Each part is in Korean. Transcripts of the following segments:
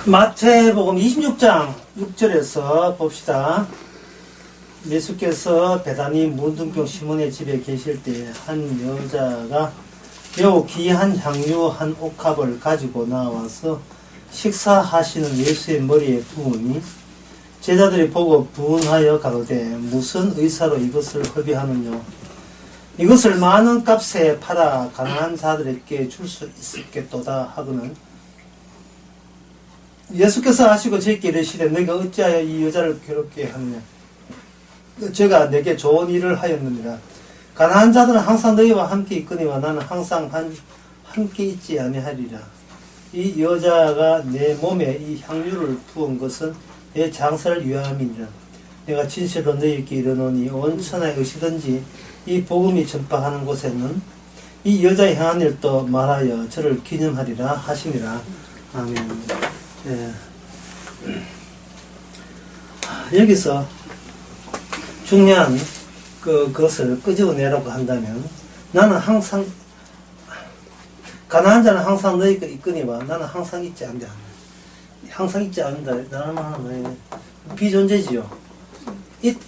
마태복음 26장 6절에서 봅시다. 예수께서 베다니 문둥병 시몬의 집에 계실 때 한 여자가 매우 귀한 향유 한 옥합을 가지고 나와서 식사하시는 예수의 머리에 부으니 제자들이 보고 분하여 가로되 무슨 의사로 이것을 허비하느냐, 이것을 많은 값에 팔아 가난한 자들에게 줄 수 있겠도다 하고는 예수께서 하시고 저희께 이르시되 너희가 어찌하여 이 여자를 괴롭게 하느냐, 제가 내게 좋은 일을 하였느니라. 가난한 자들은 항상 너희와 함께 있거니와 나는 항상 함께 있지 아니하리라. 이 여자가 내 몸에 이 향유를 부은 것은 내 장사를 위함이니라. 내가 진실로 너희에게 이르노니 온 천하에 어디든지 이 복음이 전파하는 곳에는 이 여자의 행한 일도 말하여 저를 기념하리라 하시니라. 아멘. 예. 여기서 중요한 그것을 끄집어내라고 한다면, 나는 항상 가난한 자는 항상 너희가 있거니와 나는 항상 있지 않다. 항상 있지 않는다. 나는 하나는 비존재지요.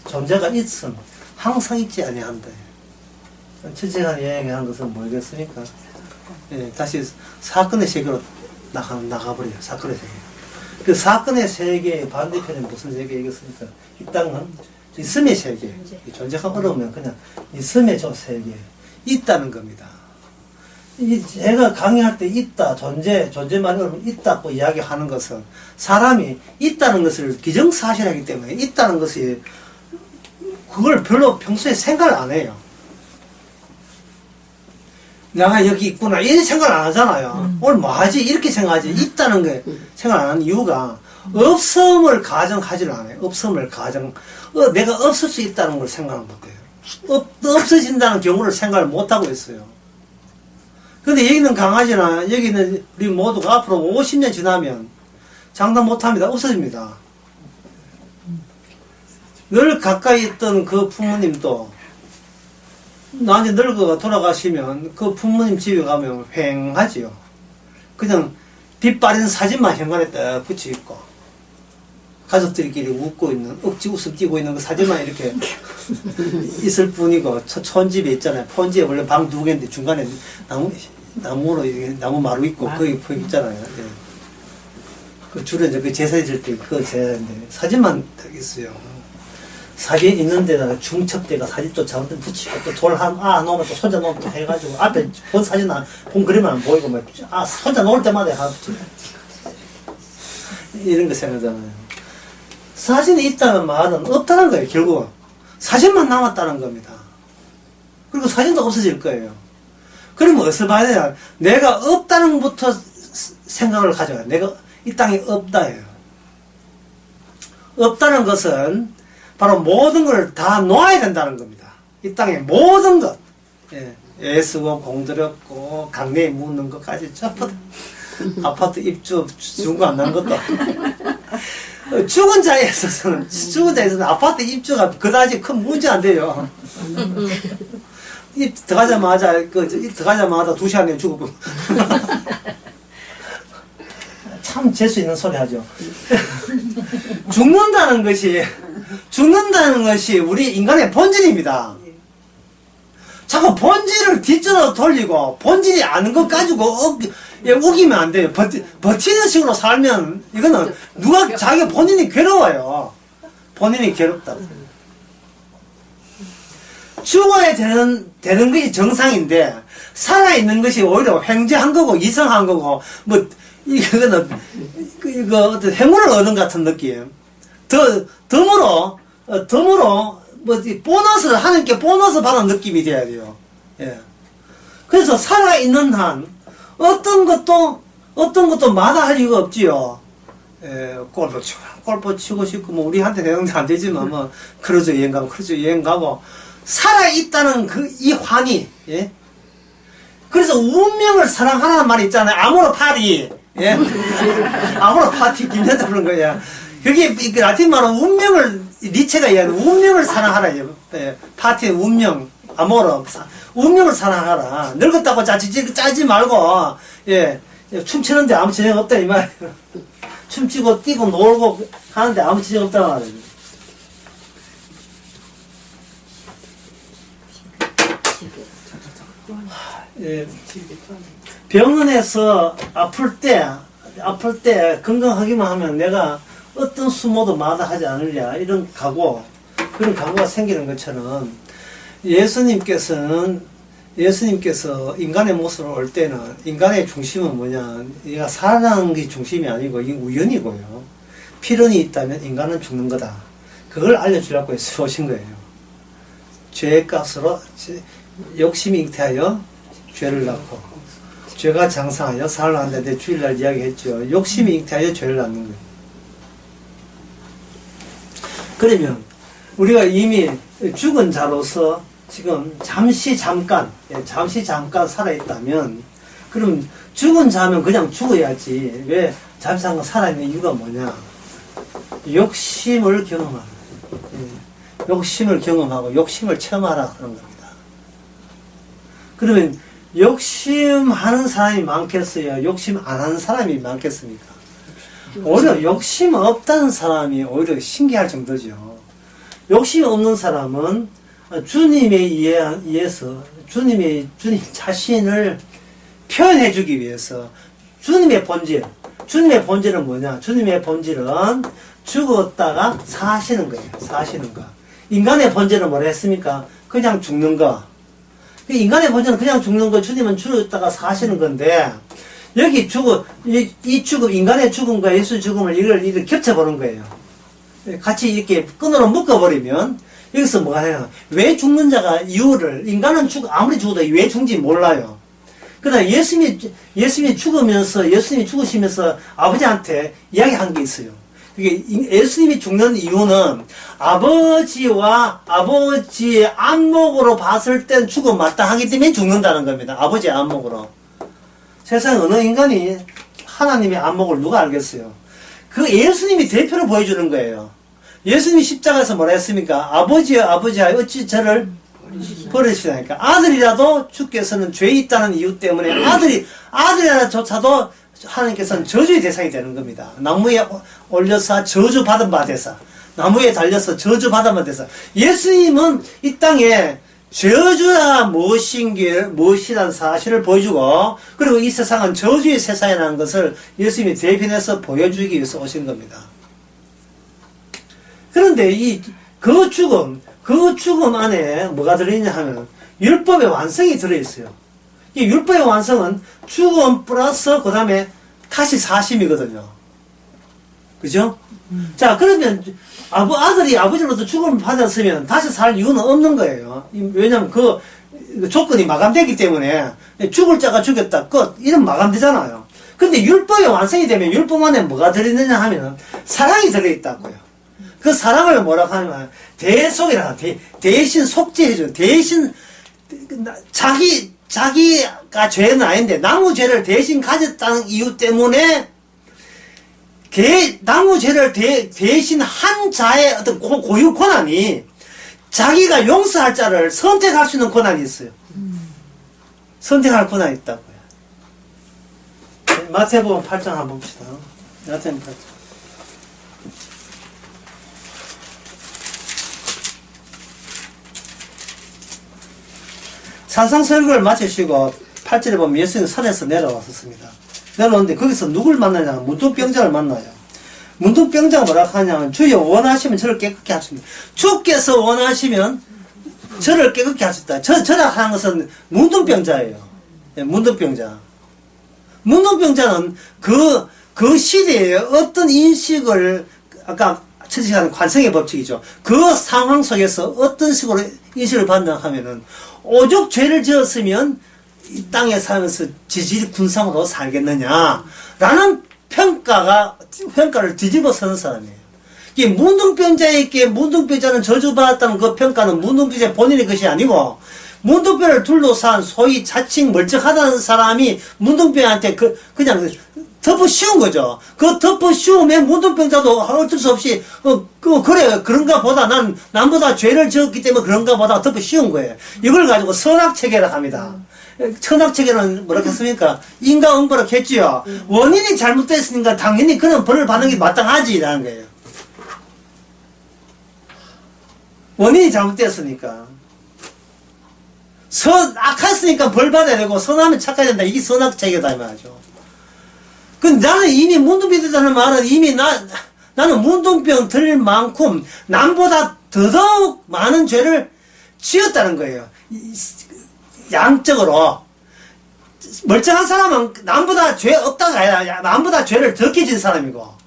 존재가 있음, 항상 있지 아니한다. 철저한 이야기한 것은 뭐겠습니까? 예, 다시 사건의 세계로 나가버려요. 사건의 세계. 그 사건의 세계의 반대편에 무슨 세계이겠습니까? 이 땅은 있음의 세계. 존재가 어려우면 그냥 있음의 저 세계. 있다는 겁니다. 제가 강의할 때 있다, 존재만 어려우면 있다고 이야기하는 것은 사람이 있다는 것을 기정사실하기 때문에 있다는 것이 그걸 별로 평소에 생각을 안 해요. 내가 여기 있구나 이런 생각을 안 하잖아요. 오늘 뭐 하지 이렇게 생각하지. 있다는 게 생각 안 하는 이유가 없음을 가정하지를 않아요. 없음을 내가 없을 수 있다는 걸 생각을 못해요. 없어진다는 경우를 생각을 못하고 있어요. 근데 여기는 강아지나 여기는 우리 모두가 앞으로 50년 지나면 장담 못합니다. 없어집니다. 늘 가까이 있던 그 부모님도 나한테 늙어가 돌아가시면 그 부모님 집에 가면 휑하지요. 그냥 빛 바른 사진만 현관에 딱 붙여있고 가족들끼리 웃고 있는, 억지 웃음 띄고 있는 그 사진만 이렇게 있을 뿐이고, 촌집에 있잖아요. 촌집에 원래 방 두 개인데 중간에 나무로 나무 마루 있고 거기 있잖아요. 네. 그 주로 이제 그 제사 지을 때 그 제사인데 사진만 딱 있어요. 사진 있는 데다가 중첩대가 사진 또 잘못 붙이고 또 돌 놓으면 또 손자 놓으면 또 해가지고 앞에 본 사진은 본 그림은 안 보이고 막 손자 놓을 때마다 붙이고 이런 거 생각하잖아요. 사진이 있다는 말은 없다는 거예요. 결국은 사진만 남았다는 겁니다. 그리고 사진도 없어질 거예요. 그러면 어디서 봐야 되냐, 내가 없다는 것부터 생각을 가져가요. 내가 이 땅에 없다예요. 없다는 것은 바로 모든 걸 다 놓아야 된다는 겁니다. 이 땅에 모든 것, 애쓰고 공들였고 강내에 묻는 것까지 전부 아파트 입주 중고 안 나는 것도 죽은 자에 있어서는 아파트 입주가 그다지 큰 문제 안 돼요. 들어가자마자 2시간 내에 죽고 참 재수 있는 소리 하죠. 죽는다는 것이 우리 인간의 본질입니다. 자꾸 본질을 뒷전으로 돌리고 본질이 아는 것 가지고 우기면 안 돼요. 버티는 식으로 살면 이거는 자기 본인이 괴로워요. 본인이 괴롭다고. 죽어야 되는 것이 정상인데 살아있는 것이 오히려 횡재한 거고 이상한 거고 이거는 어떤 행운을 얻은 같은 느낌. 덤으로 보너스를 하나님께 보너스 받은 느낌이 돼야 돼요. 예. 그래서 살아있는 한 어떤 것도 마다할 이유가 없지요. 골프 치고 싶고 우리한테 되는데 안 되지만 크루즈 여행 가고 살아있다는 이 환희. 예. 그래서 운명을 사랑하라는 말이 있잖아요. 아모르 파티. 예. 아모르 파티 김현자 부른 거야. 그게 라틴 말로 운명을 니체가 이야기하는 운명을 사랑하라. 예. 파티의 운명. 아무거나 운명을 사랑하라. 늙었다고 짜지 말고, 예, 춤추는데 아무 지장 없다, 이 말이에요. 춤추고 뛰고 놀고 하는데 아무 지장 없다, 말이에요. 예, 병원에서 아플 때 건강하기만 하면 내가 어떤 수모도 마다하지 않으랴, 이런 각오, 그런 각오가 생기는 것처럼 예수님께서 인간의 모습으로 올 때는 인간의 중심은 뭐냐, 얘가 살아나는 게 중심이 아니고 이게 우연이고요. 필연이 있다면 인간은 죽는 거다. 그걸 알려주려고 예수 오신 거예요. 죄의 값으로 욕심이 잉태하여 죄를 낳고, 죄가 장사하여 살아나는데 주일날 이야기했죠. 욕심이 잉태하여 죄를 낳는 거예요. 그러면 우리가 이미 죽은 자로서 지금 잠시 잠깐 살아있다면, 그럼 죽은 자면 그냥 죽어야지. 왜 잠시 잠깐 살아있는 이유가 뭐냐? 욕심을 경험하라. 욕심을 경험하고 욕심을 체험하라 하는 겁니다. 그러면 욕심하는 사람이 많겠어요? 욕심 안 하는 사람이 많겠습니까? 오히려 욕심 없다는 사람이 오히려 신기할 정도죠. 욕심이 없는 사람은 주님에 의해서 주님 자신을 표현해주기 위해서 주님의 본질은 뭐냐? 주님의 본질은 죽었다가 사시는 거예요. 사시는 거. 인간의 본질은 뭐라 했습니까? 그냥 죽는 거. 인간의 본질은 그냥 죽는 거, 주님은 죽었다가 사시는 건데, 여기 이 죽음, 인간의 죽음과 예수의 죽음을 이걸 겹쳐보는 거예요. 같이 이렇게 끈으로 묶어버리면, 여기서 뭐가 해요? 왜 죽는 자가 이유를, 인간은 아무리 죽어도 왜 죽는지 몰라요. 그러나 예수님이 죽으시면서 아버지한테 이야기한 게 있어요. 그게 예수님이 죽는 이유는 아버지의 안목으로 봤을 땐 죽음 마땅하기 때문에 죽는다는 겁니다. 아버지의 안목으로. 세상 어느 인간이 하나님의 안목을 누가 알겠어요? 그 예수님이 대표로 보여주는 거예요. 예수님이 십자가에서 뭐라 했습니까? 아버지여 어찌 저를 버리시다니까. 아들이라도 주께서는 죄 있다는 이유 때문에 아들이라조차도 하나님께서는 저주의 대상이 되는 겁니다. 나무에 올려서 저주받은 바 되사, 나무에 달려서 저주받은 바 되사. 예수님은 이 땅에 저주가 무엇이라는 사실을 보여주고, 그리고 이 세상은 저주의 세상이라는 것을 예수님이 대변해서 보여주기 위해서 오신 겁니다. 그런데 그 죽음 안에 뭐가 들어있냐 하면 율법의 완성이 들어있어요. 이 율법의 완성은 죽음 플러스 그 다음에 다시 사심이거든요. 그죠? 자, 그러면 아들이 아버지로부터 죽음을 받았으면 다시 살 이유는 없는 거예요. 왜냐면 그 조건이 마감되기 때문에 죽을 자가 죽였다 끝 이런 마감되잖아요. 근데 율법이 완성이 되면 율법 안에 뭐가 들어있느냐 하면 사랑이 들어있다고요. 그 사랑을 뭐라고 하냐면 대속이라, 대신 속죄해줘. 대신 자기가 죄는 아닌데 나무 죄를 대신 가졌다는 이유 때문에 나무 죄를 대신 한 자의 어떤 고유 권한이, 자기가 용서할 자를 선택할 수 있는 권한이 있어요. 선택할 권한이 있다고요. 마태복음 8장 한번 봅시다. 마태복음 8장. 산상설교를 마치시고 8절에 보면 예수님은 산에서 내려왔었습니다. 내려오는데 거기서 누굴 만나냐? 문둥병자를 만나요. 문둥병자가 뭐라고 하냐면, 주여 원하시면 저를 깨끗게 하십니다. 주께서 원하시면 저를 깨끗게 하셨다. 저라 하는 것은 문둥병자예요. 예, 문둥병자. 문둥병자는 그 시대에 어떤 인식을, 아까 처지하는 관성의 법칙이죠. 그 상황 속에서 어떤 식으로 인식을 판단하면은, 오죽 죄를 지었으면 이 땅에 살면서 지질군상으로 살겠느냐 라는 평가를 뒤집어 서는 사람이에요. 이게 문둥병자에게 문둥병자는 저주받았다는 그 평가는 문둥병자 본인의 것이 아니고, 문둥병을 둘러싼 소위 자칭 멀쩡하다는 사람이 문둥병한테 그냥 덮어 씌운 거죠. 그 덮어 씌우면 문둥병자도 어쩔 수 없이, 그래, 그런가 보다, 남보다 죄를 지었기 때문에 그런가 보다 덮어 씌운 거예요. 이걸 가지고 선악체계라 합니다. 선악체계는 뭐라고 했습니까? 인과응보라고 했지요. 원인이 잘못됐으니까 당연히 그런 벌을 받는 게 마땅하지라는 거예요. 원인이 잘못됐으니까. 악했으니까 벌 받아야 되고, 선하면 착해야 된다. 이게 선악체계다, 이 말이죠. 근데 나는 이미 문둥병이라는 말은 이미 나는 문둥병 들 만큼 남보다 더더욱 많은 죄를 지었다는 거예요. 양적으로. 멀쩡한 사람은 남보다 죄 없다가 아니라 남보다 죄를 적게 진 사람이고,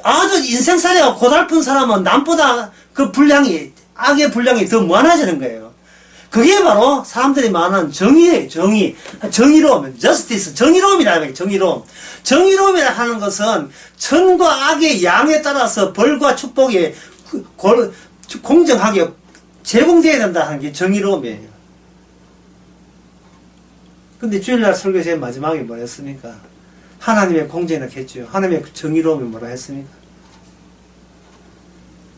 아주 인생살이가 고달픈 사람은 남보다 그 분량이, 악의 분량이 더 많아지는 거예요. 그게 바로 사람들이 말하는 정의예요. 정의로움, justice, 정의로움이라는 거예요. 정의로움이라 하는 것은 선과 악의 양에 따라서 벌과 축복이 공정하게 제공되어야 된다 하는 게 정의로움이에요. 근데 주일날 설교 제일 마지막에 뭐라 했습니까? 하나님의 공정이라고 했죠. 하나님의 정의로움이 뭐라 했습니까?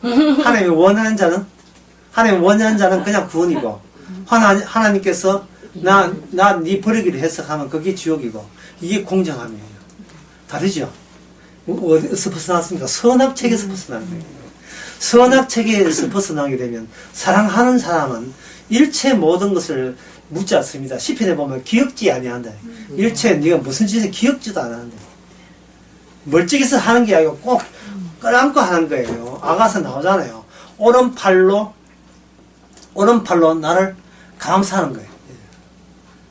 하나님이 원하는 자는 그냥 구원이고, 하나님께서 네 버리기를 해석하면 그게 지옥이고, 이게 공정함이에요. 다르죠? 어디서 벗어났습니까? 선악체계에서 벗어나는 거예요. 선악체계에서 벗어나게 되면 사랑하는 사람은 일체 모든 것을 묻지 않습니다. 시편에 보면 기억지 아니한다. 일체 네가 무슨 짓을 기억지도 않았는데, 멀찍이서 하는 게 아니고 꼭 끌안고 하는 거예요. 아가서 나오잖아요. 오른팔로 나를 감사하는 거예요.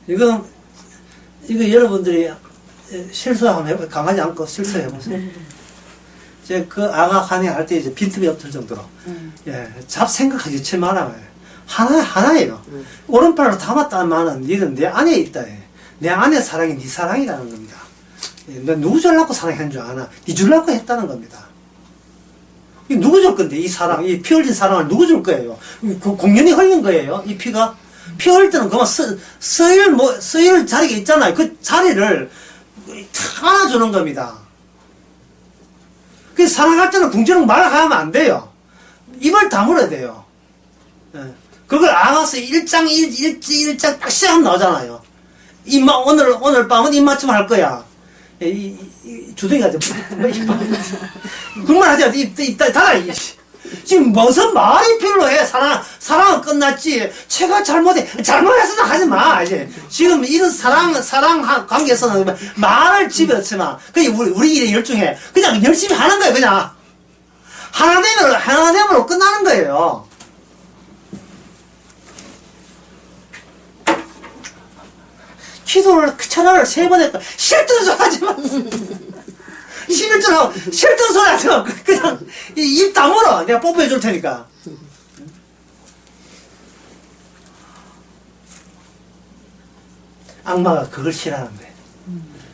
이거 여러분들이 실수 한번 해보세요. 강하지 않고 실수해보세요. 이제 그 아가 간행할 때 이제 빈틈이 없을 정도로. 잡생각하지 칠 말아요. 하나예요. 오른팔로 담았다는 말은 니는 내 안에 있다. 내 안에 사랑이 네 사랑이라는 겁니다. 너 누구 주려고 사랑한 줄 아나? 니 주려고 했다는 겁니다. 이 누구 줄 건데, 이 사랑, 이 피 흘린 사랑을 누구 줄 거예요? 공연히 흘린 거예요, 이 피가? 피 흘릴 때는 그만 쓰일 자리가 있잖아요. 그 자리를 탁 안아주는 겁니다. 그 사랑할 때는 궁지렁 말하면 안 돼요. 입을 다물어야 돼요. 그걸 알아서 일장 딱 시작하면 나오잖아요. 오늘 밤은 입맞춤 할 거야. 주둥이가 좀, 그만 하자. 이따 닫아. 지금 무슨 말이 필요해. 사랑은 끝났지. 제가 잘못해서는 하지 마. 이제. 지금 이런 사랑 관계에서는 말을 집어넣지 마. 그냥 우리 일에 열중해. 그냥 열심히 하는 거야, 그냥. 하나됨으로 끝나는 거예요. 기도를 천하를 3번 했다. 싫던 소리 하지 마. 11절하고 싫던 소리 하지 마. 그냥 입 다물어. 내가 뽀뽀해 줄 테니까. 악마가 그걸 싫어하는데.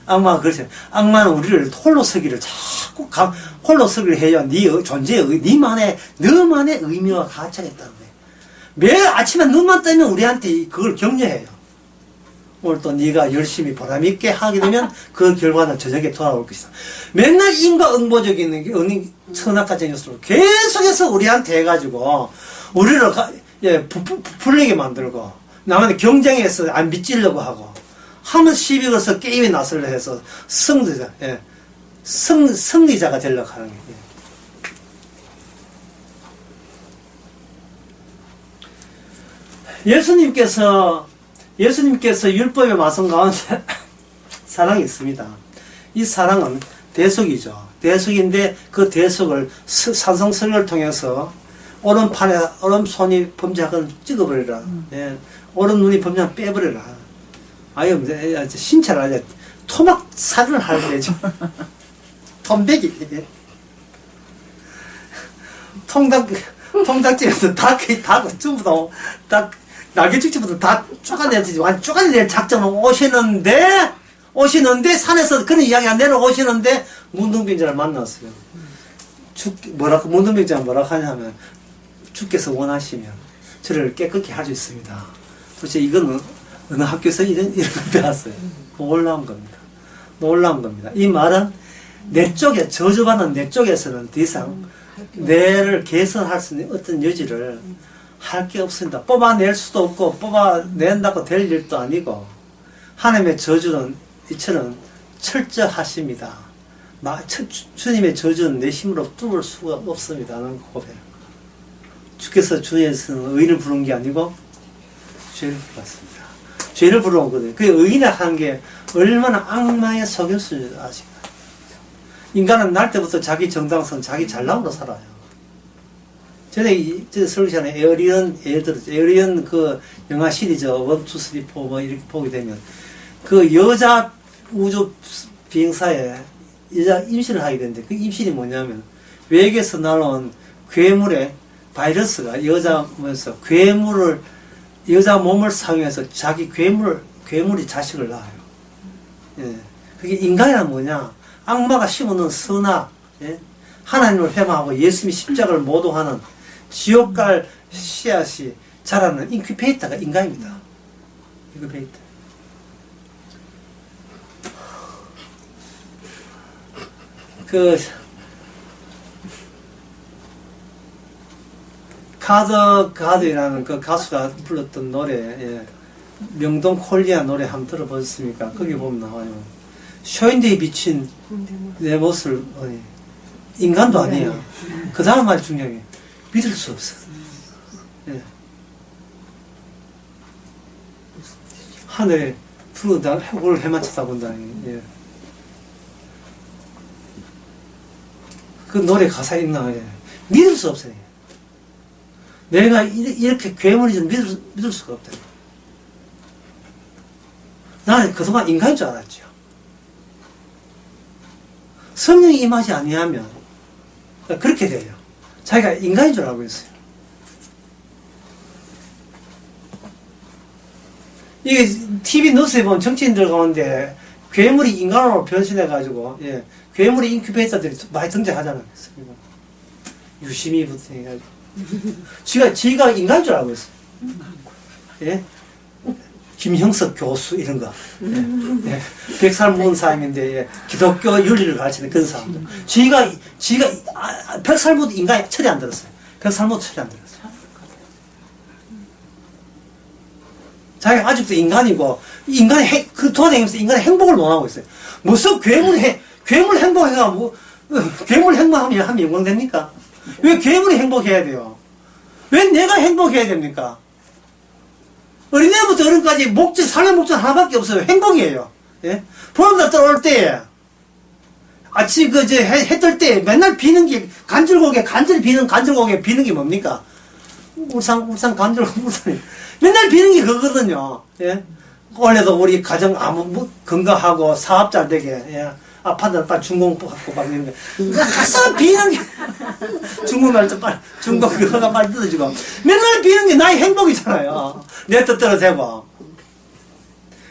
악마가 그걸 싫어. 악마는 우리를 홀로 서기를 자꾸 홀로 서기를 해야 네 존재의 너만의 의미와 가치가 있다는 거예요. 매일 아침에 눈만 뜨면 우리한테 그걸 격려해요. 오늘 또 네가 열심히 보람있게 하게 되면 그 결과는 저녁에 돌아올 것이다. 맨날 인과응보적인 선악과정 요소로 계속해서 우리한테 해가지고 우리를 부풀리게 만들고 남한테 경쟁해서 안 빚지려고 하고 하면 시비 걸어서 게임에 나서려 해서 승리자가 되려고 하는 거예요. 예수님께서 율법의 마성 가운데 사랑이 있습니다. 이 사랑은 대속이죠. 대속인데 그 대속을 산성설교를 통해서 오른손이 범죄하건 찍어버리라. 오른눈이 범죄하건 빼버리라. 아유, 신체를 아주 토막 살을 할 때죠. 톰배기. 통닭집에서 다 전부 다 날개죽지부터 다 쪼가낼 작정을 오시는데 산에서 그런 이야기가 내려오시는데 문둥병자를 만났어요. 문둥병자가 뭐라고 하냐면 주께서 원하시면 저를 깨끗게 할 수 있습니다. 도대체 이거는 어느 학교에서 이런 걸 배웠어요. 놀라운 겁니다. 놀라운 겁니다. 이 말은 내 쪽에, 저주받은 내 쪽에서는 더 이상 뇌를 개선할 수 있는 어떤 여지를 할 게 없습니다. 뽑아낼 수도 없고 뽑아낸다고 될 일도 아니고 하나님의 저주는 이처럼 철저하십니다. 주님의 저주는 내 힘으로 뚫을 수가 없습니다. 하는 고백. 주께서 주에서는 의인을 부른 게 아니고 죄를 불렀습니다. 죄를 부르거든요. 그 의인이 하는 게 얼마나 악마의 속일 줄 아십니까? 인간은 날 때부터 자기 정당성, 자기 잘남으로 살아요. 전에 설교 시간에 에어리언 그 영화 시리즈 1, 2, 3, 4 뭐 이렇게 보게 되면 그 여자 우주 비행사에 여자 임신을 하게 되는데 그 임신이 뭐냐면 외계에서 날아온 괴물의 바이러스가 여자 몸을 사용해서 자기 괴물이 자식을 낳아요. 예. 그게 인간이란 뭐냐? 악마가 심어놓은 선악, 예? 하나님을 회망하고 예수님이 십자가를 모독하는 지옥갈 씨앗이 자라는 인큐베이터가 인간입니다. 인큐베이터. 가드이라는 그 가수가 불렀던 노래, 예. 명동 콜리아 노래 한번 들어보셨습니까? 거기 보면 나와요. 쇼인대에 비친 내 모습을, 인간도 아니야. 그 다음 말이 중요해. 믿을 수 없어. 예. 하늘에 푸른 해골을 해만 쳐다본다니. 예. 그 노래 가사 있나? 예. 믿을 수 없어요. 내가 이렇게 괴물이 좀 믿을 수가 없다. 나는 그동안 인간인 줄 알았죠. 성령이 임하지 아니하면 그렇게 돼요. 자기가 인간인 줄 알고 있어요. 이게 TV 뉴스에 보면 정치인들 가운데 괴물이 인간으로 변신해가지고, 예, 괴물이 인큐베이터들이 많이 등장하잖아요. 유심히부터 해가지고. 지가 인간인 줄 알고 있어요. 예? 김형석 교수, 이런 거. 예. 예. 100살 먹은 사람인데, 예. 기독교 윤리를 가르치는 그런 사람들. 지가 100살 먹어도 인간이 철이 안 들었어요. 100살 먹어도 철이 안 들었어요. 자기가 아직도 인간이고, 그 돌아다니면서 인간의 행복을 논하고 있어요. 무슨 괴물 행복해가, 괴물 행복하면 영광됩니까? 왜 괴물이 행복해야 돼요? 왜 내가 행복해야 됩니까? 어린애부터 어른까지 삶의 목적 하나밖에 없어요. 행복이에요. 예? 보름달 떠올 때, 아침 해 뜰 때 맨날 비는 게, 간절히 비는 게 뭡니까? 울산 간절고기, 맨날 비는 게 그거거든요. 예? 원래도 우리 가정 건강하고 사업 잘 되게, 예? 아파트 빨리 중공 받고 막 이런 게. 가서 비는 게, 중공가 빨리 뜯어지고. 맨날 비는 게 나의 행복이잖아요. 내 뜻대로 되고.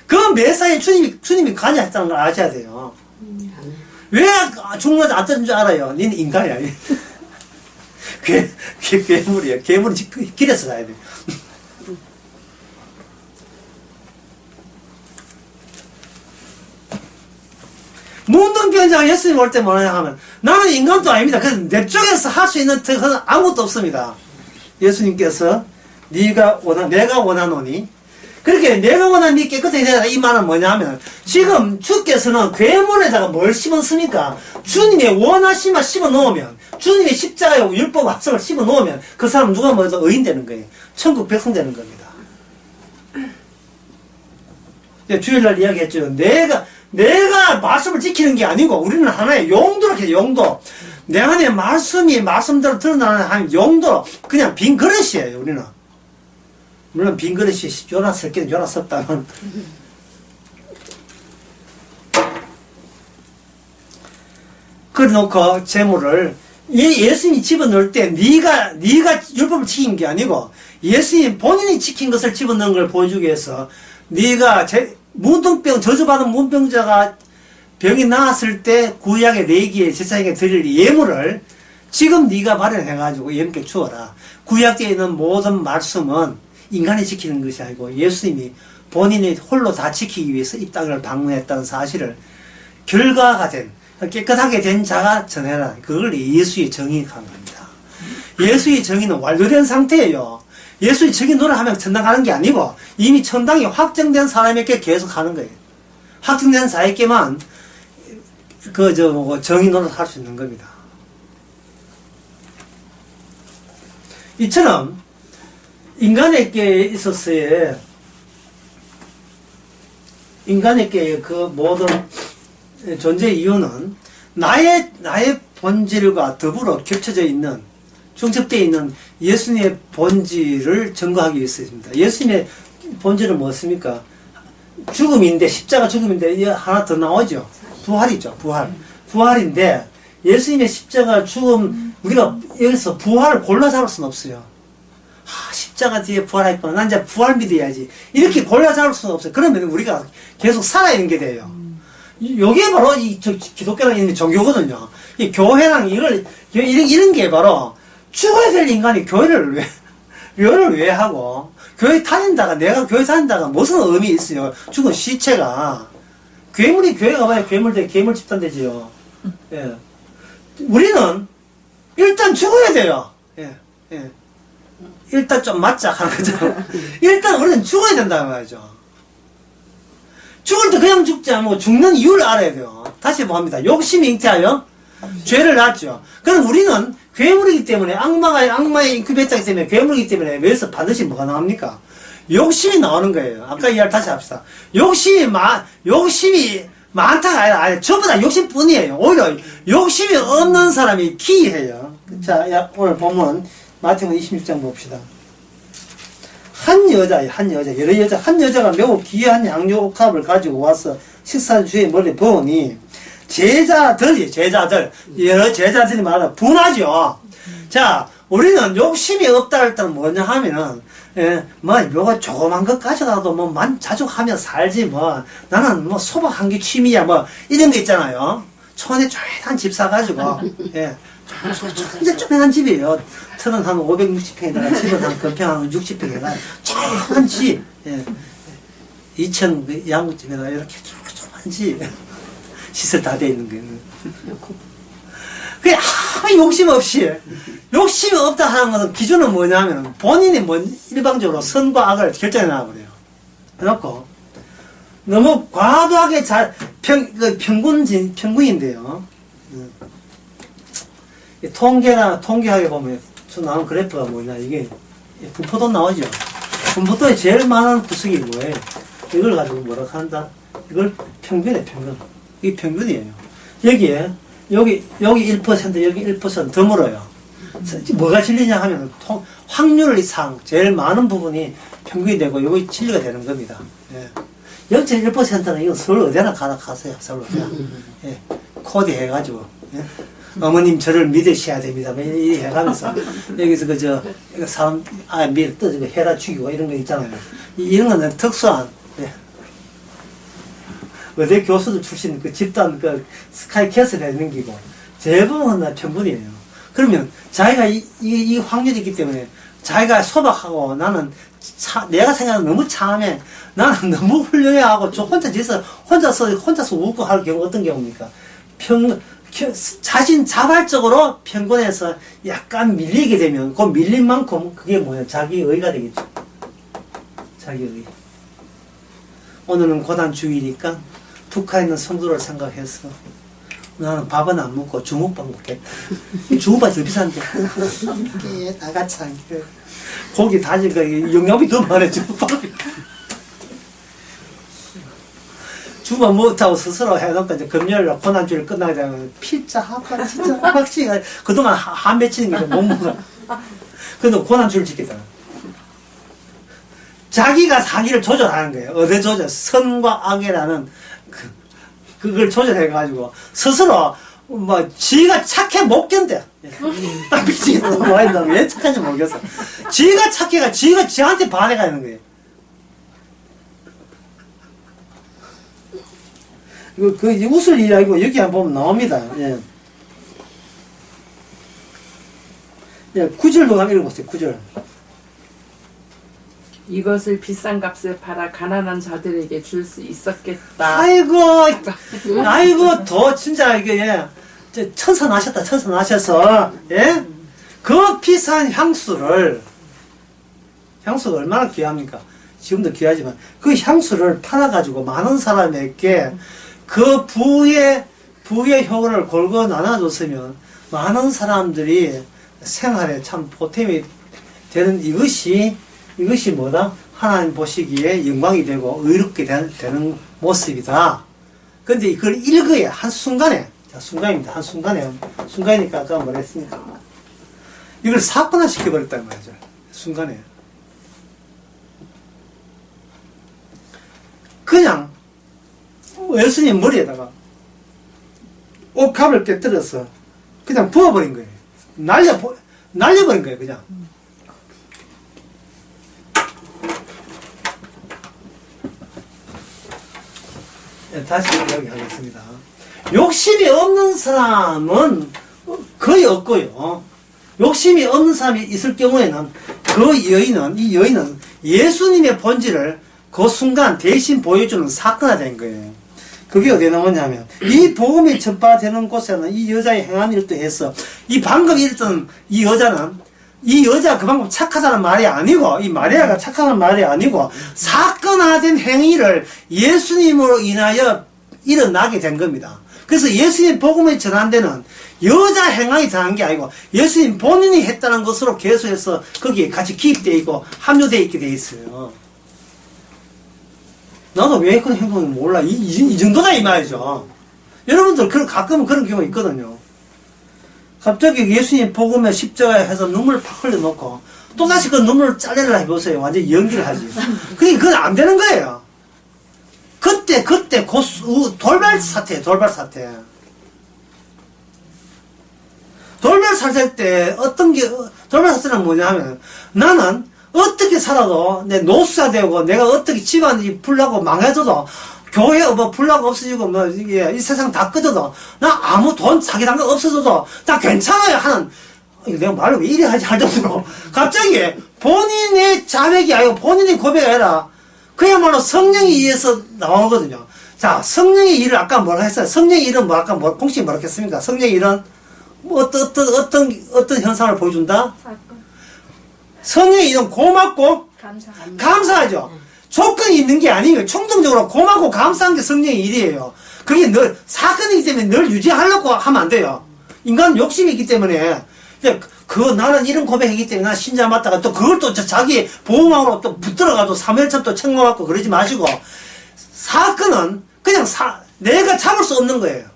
그 매사에 주님이 관여했다는 걸 아셔야 돼요. 왜 중공한테 안 뜯은 줄 알아요? 니는 인간이야. 괴물이야. 괴물은 길에서 자야 돼. 문둥병자가 예수님 올 때 뭐냐 하면 나는 인간도 아닙니다. 그래서 내 쪽에서 할 수 있는 특허는 아무것도 없습니다. 예수님께서 내가 원하노니 그렇게 내가 원하는 네 깨끗하게 되라 이 말은 뭐냐 하면 지금 주께서는 괴물에다가 뭘 심었습니까? 주님의 원하심만 심어놓으면 주님의 십자가에 율법 합성을 심어놓으면 그 사람 누가 뭐래도 의인 되는 거예요. 천국 백성 되는 겁니다. 주일날 이야기했죠. 내가 말씀을 지키는 게 아니고 우리는 하나의 용도로 해요. 용도. 내 안에 말씀대로 드러나는 하나의 용도로 그냥 빈 그릇이에요. 우리는. 물론 빈 그릇이 요나 섞기는 요나 섞다는. 그래놓고 재물을 예수님이 집어넣을 때 네가 율법을 지킨 게 아니고 예수님 본인이 지킨 것을 집어넣은 걸 보여주기 위해서 네가 문둥병 저주받은 문병자가 병이 나았을 때 구약의 레기에 제사장에게 드릴 예물을 지금 네가 마련해가지고 예물께 주어라. 구약에 있는 모든 말씀은 인간이 지키는 것이 아니고 예수님이 본인이 홀로 다 지키기 위해서 이 땅을 방문했다는 사실을 결과가 된, 깨끗하게 된 자가 전해라. 그걸 예수의 정의한 겁니다. 예수의 정의는 완료된 상태예요. 예수의 정의 노력하면 천당 가는 게 아니고 이미 천당이 확정된 사람에게 계속 하는 거예요. 확정된 자에게만 정의 노릇할 수 있는 겁니다. 이처럼 인간에게 있어서의 인간에게 그 모든 존재 이유는 나의 본질과 더불어 겹쳐져 있는 중첩되어 있는 예수님의 본질을 증거하기 위해서입니다. 예수님의 본질은 무엇입니까? 죽음인데, 십자가 죽음인데 하나 더 나오죠. 부활이죠. 부활인데 예수님의 십자가 죽음, 우리가 여기서 부활을 골라 잡을 수는 없어요. 십자가 뒤에 부활했구나. 난 이제 부활 믿어야지. 이렇게 골라 잡을 수는 없어요. 그러면 우리가 계속 살아있는 게 돼요. 요게 바로 기독교라는 이름이 종교거든요. 이 교회랑 이런 게 바로 죽어야 될 인간이 교회를 왜 하고, 내가 교회 다닌다가 무슨 의미 있어요? 죽은 시체가. 괴물이 교회 가봐야 괴물 집단 되지요. 예. 우리는 일단 죽어야 돼요. 예. 일단 좀 맞자 하는 거죠. 일단 우리는 죽어야 된다는 말이죠. 죽을 때 그냥 죽지 않고 죽는 이유를 알아야 돼요. 다시 뭐 합니다. 욕심이 잉태하여 죄를 낳았죠. 그럼 우리는 괴물이기 때문에 악마의 인큐베이터이기 때문에 괴물이기 때문에 여기서 반드시 뭐가 나옵니까? 욕심이 나오는 거예요. 아까 이야기 다시 합시다. 욕심이 많다가 아니라 전부 다 욕심뿐이에요. 오히려 욕심이 없는 사람이 기이해요. 자, 오늘 보면 마태복음 26장 봅시다. 한 여자가 매우 귀한 양료 옥합을 가지고 와서 식사 주에 머리 부으니 여러 제자들이 말하다 분하죠. 자, 우리는 욕심이 없다 할 때는 뭐냐 하면은, 요거 조그만 것 가져가도 자족하며 살지 나는 소박 한 게 취미야 이런 거 있잖아요. 촌에 조용한 집 사가지고, 이제 조용한 집이에요. 터는 한 560평에다가 집은 한 건평 한 60평에다가 조용한 집, 2층 양국집에다가 이렇게 조용한 집. 시설 다 돼 있는 거예요. 그게 욕심이 없다 하는 것은 기준은 뭐냐면 본인이 일방적으로 선과 악을 결정해 놔버려요. 그래놓고 너무 과도하게 평균인데요. 통계하게 보면 나온 그래프가 뭐냐, 이게 분포도 나오죠. 분포도에 제일 많은 구석이 뭐예요? 이걸 가지고 뭐라고 한다? 이걸 평균. 이게 평균이에요. 여기 1%, 여기 1% 더 물어요. 뭐가 진리냐 하면, 확률상 제일 많은 부분이 평균이 되고, 여기 진리가 되는 겁니다. 0.1%는 이거 서울 어디나 가세요. 서울 어디나. 코디 해가지고. 어머님 저를 믿으셔야 됩니다. 이렇게 해가면서, 여기서 사람, 떠지고 해라 죽이고 이런 거 있잖아요. 이런 거는 특수한, 의대 교수들 출신 집단 스카이 캐슬에 넘기고 대부분은 다 평균이에요. 그러면 자기가 이 확률이 있기 때문에 자기가 소박하고 내가 생각하는 너무 참해, 나는 너무 훌륭해 하고 혼자서 웃고 할 경우 어떤 경우입니까? 자발적으로 평균에서 약간 밀리게 되면 그 밀린 만큼 그게 뭐야? 자기의가 되겠죠. 자기의. 오늘은 고단주의니까 북한에 있는 성도를 생각해서 나는 밥은 안 먹고 중국밥 먹겠다. 중국밥이 더 비싼데. 다 같이 안 게. 고기 다지니까 영양이 더 많아, 중국밥이. 중국밥 못하고 스스로 해놓고 이제 금요일날 고난주일 끝나게 되면 피자 하고 진짜 확실히 그동안 한 맺히는 게 못 먹어. 그래도 고난주일 지키잖아. 자기가 자기를 조절하는 거예요. 어디 조절? 선과 악이라는 그걸 조절해가지고 스스로 지가 착해 못 견뎌. 미치겠다. 왜 착한지 모르겠어. 지가 착해가 지가 지한테 반해가 있는 거예요. 웃을 일이 아니고 여기 한번 보면 나옵니다. 9절도 한번 읽어보세요. 9절. 이것을 비싼 값에 팔아 가난한 자들에게 줄 수 있었겠다. 아이고, 아이고, 더 진짜 이게 천사 나셨다, 천사 나셔서 예? 그 비싼 향수가 얼마나 귀합니까? 지금도 귀하지만 그 향수를 팔아가지고 많은 사람에게 그 부의 효를 골고 나눠줬으면 많은 사람들이 생활에 참 보탬이 되는 이것이 뭐다? 하나님 보시기에 영광이 되고 의롭게 되는 모습이다. 근데 그걸 읽어야 한순간에, 순간입니다. 순간이니까 아까 뭐라 했습니까? 이걸 사건화 시켜버렸다는 말이죠. 순간에. 그냥 예수님 머리에다가 옷값을 깨뜨려서 그냥 부어버린 거예요. 날려버린 거예요, 그냥. 다시 이야기하겠습니다. 욕심이 없는 사람은 거의 없고요. 욕심이 없는 사람이 있을 경우에는 이 여인은 예수님의 본질을 그 순간 대신 보여주는 사건화된 거예요. 그게 어디에 나오냐면, 이 복음이 전파되는 곳에는 이 여자의 행한 일도 해서, 이 방금 읽던 이 여자 그만큼 착하다는 말이 아니고, 이 마리아가 착하다는 말이 아니고, 사건화된 행위를 예수님으로 인하여 일어나게 된 겁니다. 그래서 예수님 복음이 전한 여자 행위이 당한 게 아니고, 예수님 본인이 했다는 것으로 계속해서 거기에 같이 기입되어 있고, 합류되어 있게 되어 있어요. 나도 왜 그런 행동을 몰라. 이 정도다, 이 말이죠. 여러분들, 가끔은 그런 경우가 있거든요. 갑자기 예수님 복음에 십자가에 해서 눈물을 팍 흘려놓고, 또다시 그 눈물을 짜내려 해보세요. 완전 연기를 하지. 그러니까 그건 안 되는 거예요. 그때, 돌발 사태. 돌발 사태 때, 돌발 사태는 뭐냐 하면, 나는 어떻게 살아도 내 노수가 되고 내가 어떻게 집안이 불나고 망해져도 교회 불나고 없어지고 이 세상 다 꺼져도 나 아무 돈 사기당 거 없어져도 나 괜찮아요 하는, 내가 말을 왜 이래 하지 할 정도로 갑자기 본인의 자백이 아니고 본인의 고백이 아니라 그야말로 성령에 의해서 나오거든요. 자, 성령의 일을 아까 뭐라 했어요? 성령의 일은 아까 공식 뭐라 했습니까? 성령의 일은 어떤 현상을 보여준다? 성령의 일은 고맙고 감사하죠. 조건이 있는 게 아니에요. 충동적으로 고맙고 감사한 게 성령의 일이에요. 그게 늘 사건이기 때문에 늘 유지하려고 하면 안 돼요. 인간은 욕심이 있기 때문에 나는 이런 고백이기 때문에 나 신자 맞다가 또 그걸 또 자기 보호망으로 또 붙들어가도 사무엘처럼 또 책망받고 그러지 마시고, 사건은 그냥 내가 잡을 수 없는 거예요.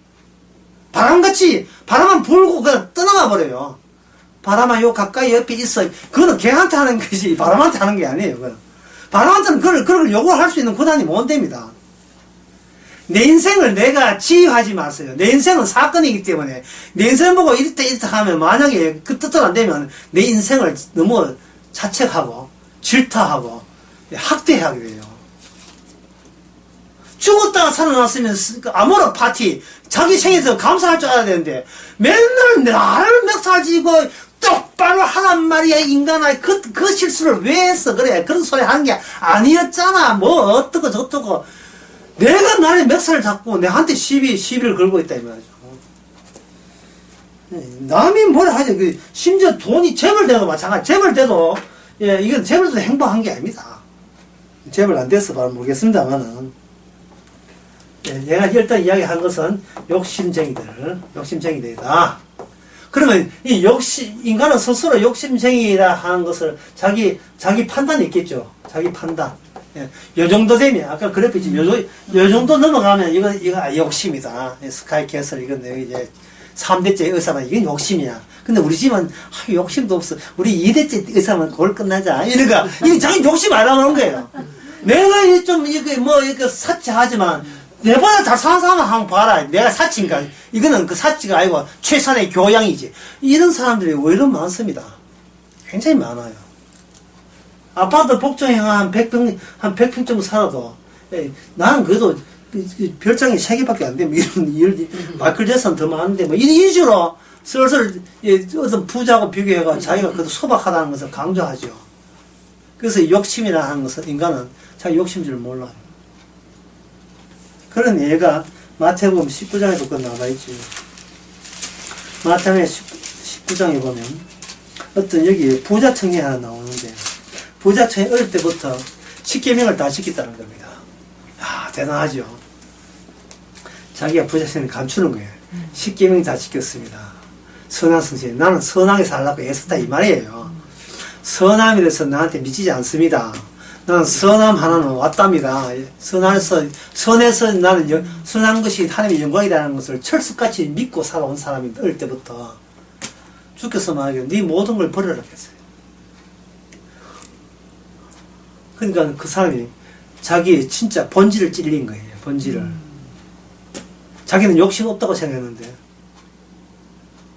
바람만 불고 그냥 떠나가 버려요. 바람아 요 가까이 옆에 있어. 그거는 걔한테 하는 것이 바람한테 하는 게 아니에요. 그건. 바람한테는 그걸 요구할 수 있는 권한이 못 됩니다. 내 인생을 내가 지휘하지 마세요. 내 인생은 사건이기 때문에 내 인생 보고 이렇다 하면 만약에 그 뜻대로 안 되면 내 인생을 너무 자책하고 질타하고 학대하게 돼요. 죽었다가 살아났으면 아모르 파티 자기 생에서 감사할 줄 알아야 되는데 맨날 나를 멱살지고 똑바로 하란 말이야 인간아. 그 실수를 왜 했어? 그래 그런 소리 하는 게 아니었잖아. 뭐 어떻고 저떻고. 내가 나의 멱살을 잡고 내한테 시비를 걸고 있다 이 말이죠. 남이 뭐라 하죠. 심지어 돈이 재벌돼도 마찬가지. 재벌돼도 이건 재벌도 행복한 게 아닙니다. 재벌 안 돼서 말 모르겠습니다만은, 내가 일단 이야기한 것은 욕심쟁이들이다. 그러면 인간은 스스로 욕심쟁이라 하는 것을 자기 판단이 있겠죠. 자기 판단. 요 정도 되면, 아까 그래프지, 요 정도 넘어가면, 이거 욕심이다. 스카이캐슬, 이건 이제 3대째 의사만, 이건 욕심이야. 근데 우리 집은, 욕심도 없어. 우리 2대째 의사만 그걸 끝나자. 이러니까, 이게 자기 욕심 안 하는 거예요. 내가 이거 사치하지만, 내보다 잘 사는 사람 한번 봐라. 내가 사치인가. 이거는 그 사치가 아니고, 최선의 교양이지. 이런 사람들이 오히려 많습니다. 굉장히 많아요. 아파트 복층에 한 100평 정도 살아도, 나는 그래도 별장이 3개밖에 안 되면 마이클 잭슨 더 많은데, 이런 식으로 슬슬 어떤 부자하고 비교해가 자기가 그래도 소박하다는 것을 강조하죠. 그래서 욕심이라 는 것은 인간은 자기 욕심줄을 몰라요. 그런 예가 마태복음 19장에도 그 나와 있지. 마태복음 19장에 보면 어떤 여기 부자 청년이 하나 나오는데 부자 청년이 어릴 때부터 십계명을 다 지켰다는 겁니다. 야, 대단하죠. 자기가 부자 청년을 감추는 거예요. 십계명 다 지켰습니다. 선한 성실. 나는 선하게 살라고 애썼다 이 말이에요. 선함에 대해서 나한테 미치지 않습니다. 나는 선함 하나는 왔답니다. 선에서 나는 선한 것이 하나님의 영광이라는 것을 철수같이 믿고 살아온 사람인데, 어릴 때부터. 주께서 말하기를 네 모든 걸 버려라 했어요. 그러니까 그 사람이 자기의 진짜 본질을 찔린 거예요. 본질을. 자기는 욕심 없다고 생각했는데,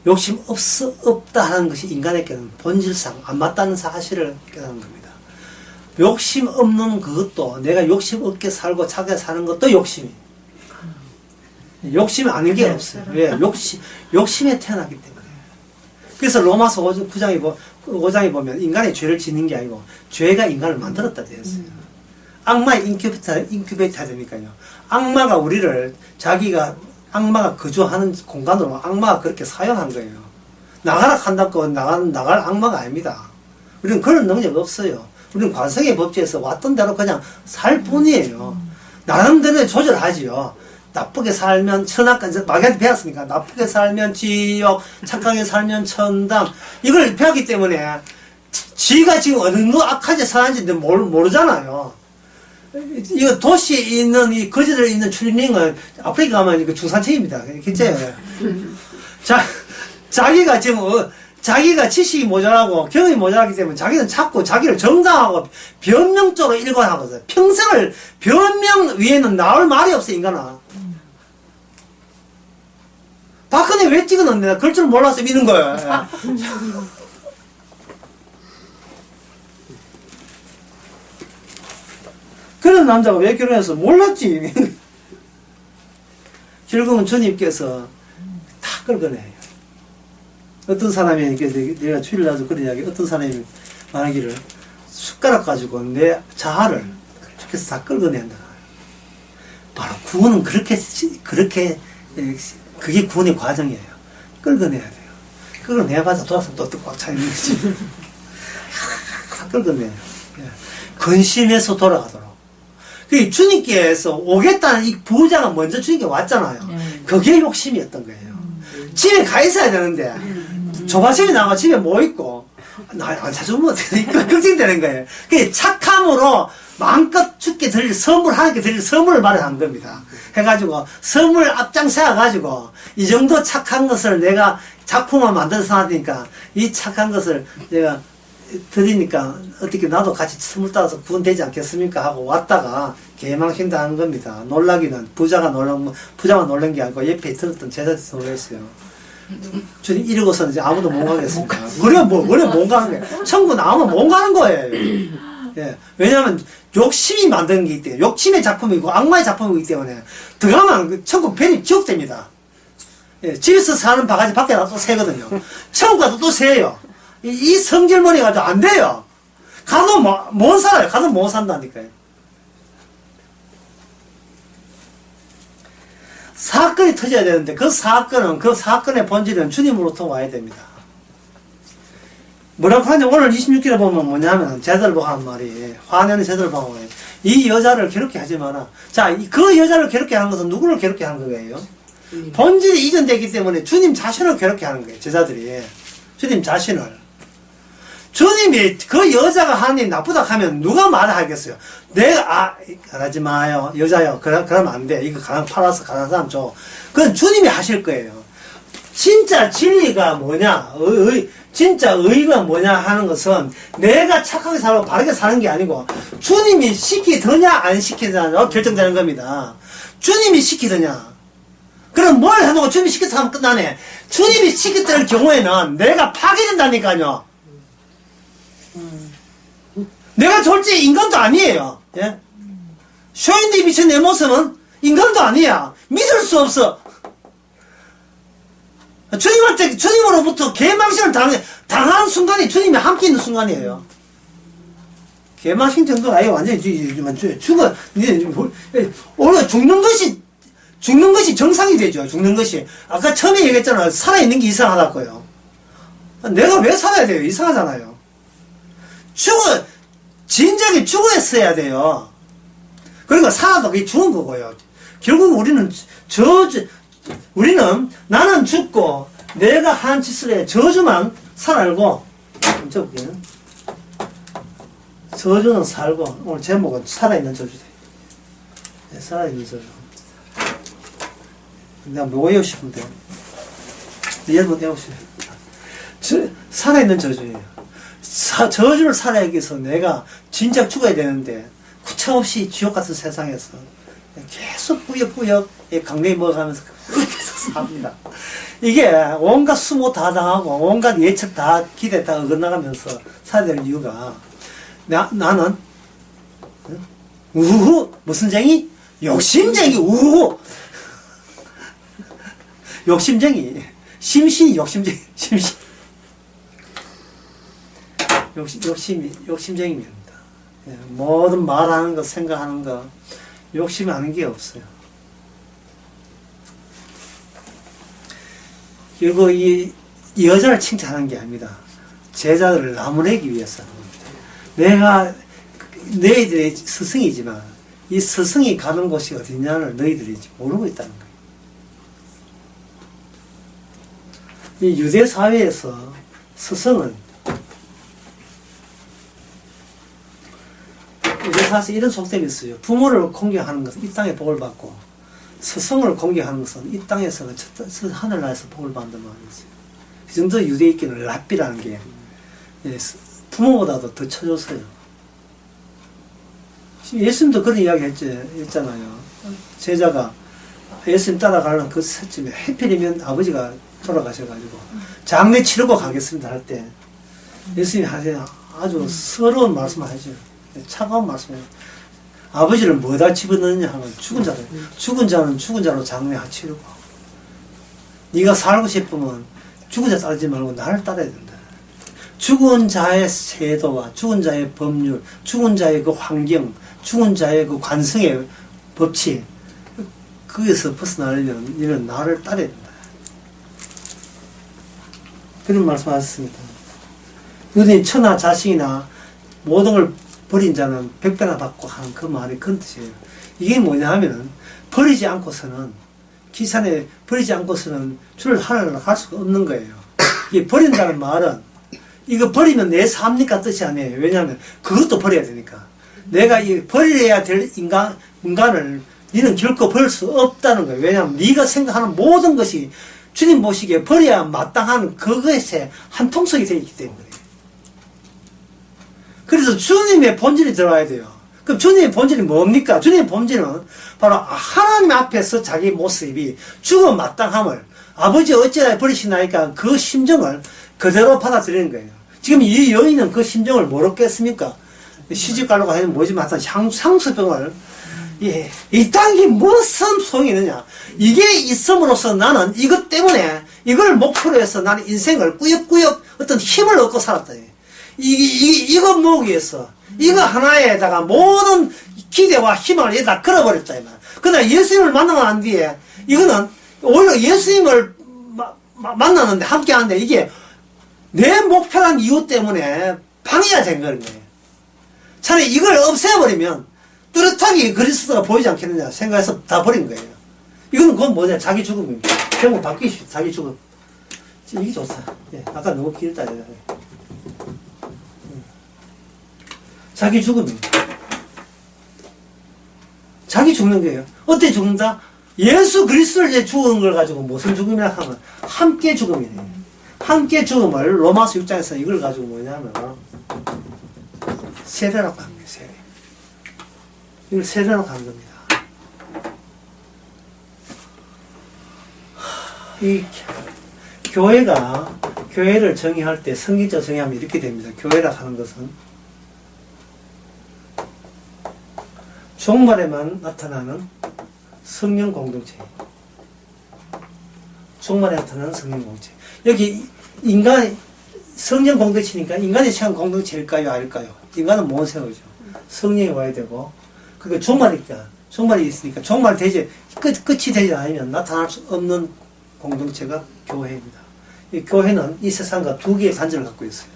욕심 없다 하는 것이 인간에게는 본질상 안 맞다는 사실을 깨닫는 겁니다. 욕심 없는 그것도, 내가 욕심 없게 살고 착하게 사는 것도 욕심이. 욕심이 아닌 게 없어요. 왜? 욕심에 태어나기 때문에. 그래서 로마서 5장에 보면 인간의 죄를 짓는 게 아니고 죄가 인간을 만들었다 되어 있어요. 악마의 인큐베이터 되니까요. 악마가 우리를 악마가 거주하는 공간으로 악마가 그렇게 사용한 거예요. 나가라 한다고 나갈 악마가 아닙니다. 우리는 그런 능력 없어요. 우리는 관성의 법칙에서 왔던 대로 그냥 살 뿐이에요. 나름대로 조절하지요. 나쁘게 살면 천하까지 마귀한테 배웠으니까 나쁘게 살면 지옥, 착하게 살면 천당. 이걸 배웠기 때문에 지가 지금 어느 정도 악하게 사는지 모르잖아요. 이거 도시에 있는 이 거지들에 있는 추리닝은 아프리카 가면 이거 중산층입니다. 진짜요. 자기가 지금 자기가 지식이 모자라고 경험이 모자라기 때문에 자기는 자꾸 자기를 정당하고 변명적으로 일관하거든. 평생을 변명 위에는 나올 말이 없어 인간은. 박근혜 왜 찍어놨냐? 그럴 줄 몰라서 믿는 거야. 그런 남자가 왜 결혼해서 몰랐지. 결국은 주님께서 다 끌어내요. 어떤 사람이 내가 주일날도 그런 이야기, 어떤 사람이 말하기를 숟가락 가지고 내 자아를 주께서 다 끌어낸다. 바로 구원은 그게 구원의 과정이에요. 끌어내야 돼요. 끌어내봐서 돌아서 또 꽉 차 있는 거지. 다 끌어내요. 근심해서 돌아가도록. 그 주님께서 오겠다는 이 부자가 먼저 주님께 왔잖아요. 그게 욕심이었던 거예요. 집에 가 있어야 되는데 조바심이 나와 집에 뭐 있고 나 안 찾아오면 되니까 걱정되는 거예요. 그 착함으로 마음껏 주께 드릴 선물, 하나님께 드릴 선물을 마련한 겁니다. 해가지고 선물 앞장서가지고 이 정도 착한 것을 내가 작품을 만들어서 놨으니까 이 착한 것을 내가 드리니까 어떻게 나도 같이 선물 따라서 구원되지 않겠습니까? 하고 왔다가 개망신당한 겁니다. 놀라기는 부자가 놀란 게 아니고 옆에 들었던 제자들이 놀랐어요. 주님 이러고서는 이제 아무도 못 가겠습니다. 그래 못 가는 거예요. 천국 나오면 못 가는 거예요. 예. 왜냐하면 욕심이 만드는 게 있기 때문에, 욕심의 작품이고 악마의 작품이기 때문에 들어가면 천국 뱀이 지옥됩니다. 예. 집에서 사는 바가지 밖에 나서 새거든요. 천국 가도 또 새요. 이 성질머리 가지고 안 돼요. 가도 못 살아요. 가도 못 산다니까요. 사건이 터져야 되는데 그 사건의 본질은 주님으로부터 와야 됩니다. 뭐라고 하냐, 오늘 26절에 보면 뭐냐면 제자들 보고 한 말이, 화내는 제자들 보고 이 여자를 괴롭게 하지 마라. 자, 그 여자를 괴롭게 하는 것은 누구를 괴롭게 하는 거예요? 본질이 이전되기 때문에 주님 자신을 괴롭게 하는 거예요. 제자들이 주님 자신을. 주님이 그 여자가 하나님 나쁘다 하면 누가 말을 하겠어요? 내가 하지 마요 여자요. 그러면 안 돼. 이거 팔아서 가난한 사람 줘. 그건 주님이 하실 거예요. 진짜 진리가 뭐냐, 진짜 의가 뭐냐 하는 것은 내가 착하게 살고 바르게 사는 게 아니고 주님이 시키더냐 안 시키더냐 결정되는 겁니다. 주님이 시키더냐. 그럼 뭘 해놓고 주님이 시켰다 하면 끝나네. 주님이 시켰다는 경우에는 내가 파괴된다니까요. 내가 졸지 인간도 아니에요. 예? 쇼인데 비친 내 모습은 인간도 아니야. 믿을 수 없어. 주님으로부터 개망신을 당한 순간이 주님이 함께 있는 순간이에요. 개마신 정도가 아니고 완전히 죽어. 원래 죽는 것이 정상이 되죠. 죽는 것이. 아까 처음에 얘기했잖아요. 살아있는 게 이상하다고요. 내가 왜 살아야 돼요? 이상하잖아요. 진작에 죽었어야 돼요. 그러니까 살아도 그게 죽은 거고요. 결국 우리는 나는 죽고 내가 한 짓을 해 저주만 살아알고 좀 적을게요. 저주는 살고 오늘 제목은 살아있는 저주다. 네, 살아있는 저주. 그냥 뭐 외우시면 돼요. 여러분 외우시면 살아있는 저주예요. 저주를 살아야기 위해서 내가 진작 죽어야 되는데 구차없이 지옥 같은 세상에서 계속 꾸역꾸역 강냉이 먹어가면서 계속 삽니다. 이게 온갖 수모 다 당하고 온갖 예측 다 기대 다 어긋나가면서 살아야 될 이유가 나는 우후 무슨 쟁이? 욕심쟁이 우후 욕심쟁이 심신이 욕심쟁이 욕심쟁이입니다. 모든 말하는 거 생각하는 거 욕심이 아닌 게 없어요. 그리고 이 여자를 칭찬하는 게 아닙니다. 제자들을 나무내기 위해서 하는 겁니다. 내가 너희들의 스승이지만 이 스승이 가는 곳이 어디냐를 너희들이 모르고 있다는 거예요. 이 유대 사회에서 스승은 유대 사회에서 이런 속셈이 있어요. 부모를 공경하는 것은 이 땅에 복을 받고 스승을 공경하는 것은 이 땅에서 하늘나라에서 복을 받는다는 말이 있어요. 그 정도 유대인끼는 랍비라는 게 부모보다도 더 쳐줬어요. 예수님도 그런 이야기 했잖아요. 제자가 예수님 따라가는 그 새쯤에 해필이면 아버지가 돌아가셔가지고 장례 치르고 가겠습니다 할 때 예수님이 하세요. 아주 서러운 말씀을 하죠. 차가운 말씀을 해요. 아버지를 뭐다 집어넣느냐 하면 죽은 자는 죽은 자로 장례 치르고 네가 살고 싶으면 죽은 자 따르지 말고 나를 따라야 된다. 죽은 자의 세도와 죽은 자의 법률, 죽은 자의 그 환경, 죽은 자의 그 관성의 법칙 거기서 벗어나려면 너는 나를 따라야 된다. 그런 말씀하셨습니다. 그러니 처나 자식이나 모든 걸 버린 자는 백배나 받고 하는 그 말이 그런 뜻이에요. 이게 뭐냐 하면은 버리지 않고서는 기산에 버리지 않고서는 주를 하늘나라 갈 수가 없는 거예요. 이 버린다는 말은 이거 버리면 내 삽니까 뜻이 아니에요. 왜냐하면 그것도 버려야 되니까. 내가 이 버려야 될 인간을 너는 결코 버릴 수 없다는 거예요. 왜냐하면 네가 생각하는 모든 것이 주님 보시기에 버려야 마땅한 그것에 한 통속이 되어 있기 때문에. 그래서 주님의 본질이 들어와야 돼요. 그럼 주님의 본질이 뭡니까? 주님의 본질은 바로 하나님 앞에서 자기 모습이 죽음 마땅함을 아버지 어찌나 버리시나이까 그 심정을 그대로 받아들이는 거예요. 지금 이 여인은 그 심정을 모르겠습니까? 시집 가려고 하는 뭐지만 상수병을 이딴 게 무슨 소용이 있느냐. 이게 있음으로써 나는 이것 때문에 이걸 목표로 해서 나는 인생을 꾸역꾸역 어떤 힘을 얻고 살았다. 이거 모으기 위해서 이거 하나에다가 모든 기대와 희망을 여기다 걸어버렸다. 그러나 예수님을 만나고 난 뒤에 이거는 오히려 예수님을 만나는데 함께 하는데 이게 내 목표란 이유 때문에 방해가 된 거예요. 차라리 이걸 없애버리면 뚜렷하게 그리스도가 보이지 않겠느냐 생각해서 다 버린 거예요. 이건 그건 뭐냐? 자기 죽음입니다. 제목 바뀌시오. 자기 죽음. 이게 좋다. 예, 아까 너무 길다. 자기 죽음입니다. 자기 죽는 거예요. 어떻게 죽는다? 예수 그리스도를 이제 죽은 걸 가지고 무슨 죽음이라 하면 함께 죽음이에요. 함께 죽음을 로마서 6장에서 이걸 가지고 뭐냐면 세례라고 합니다. 세례. 이걸 세례라고 하는 겁니다. 이 교회를 정의할 때 성경적 정의하면 이렇게 됩니다. 교회라 하는 것은 종말에만 나타나는 성령 공동체. 종말에 나타나는 성령 공동체. 여기 성령 공동체니까 인간이 처한 공동체일까요? 아닐까요? 인간은 못 세우죠. 성령이 와야 되고, 그게 종말이 있으니까, 종말 되지, 끝이 되지 않으면 나타날 수 없는 공동체가 교회입니다. 이 교회는 이 세상과 두 개의 단절을 갖고 있어요.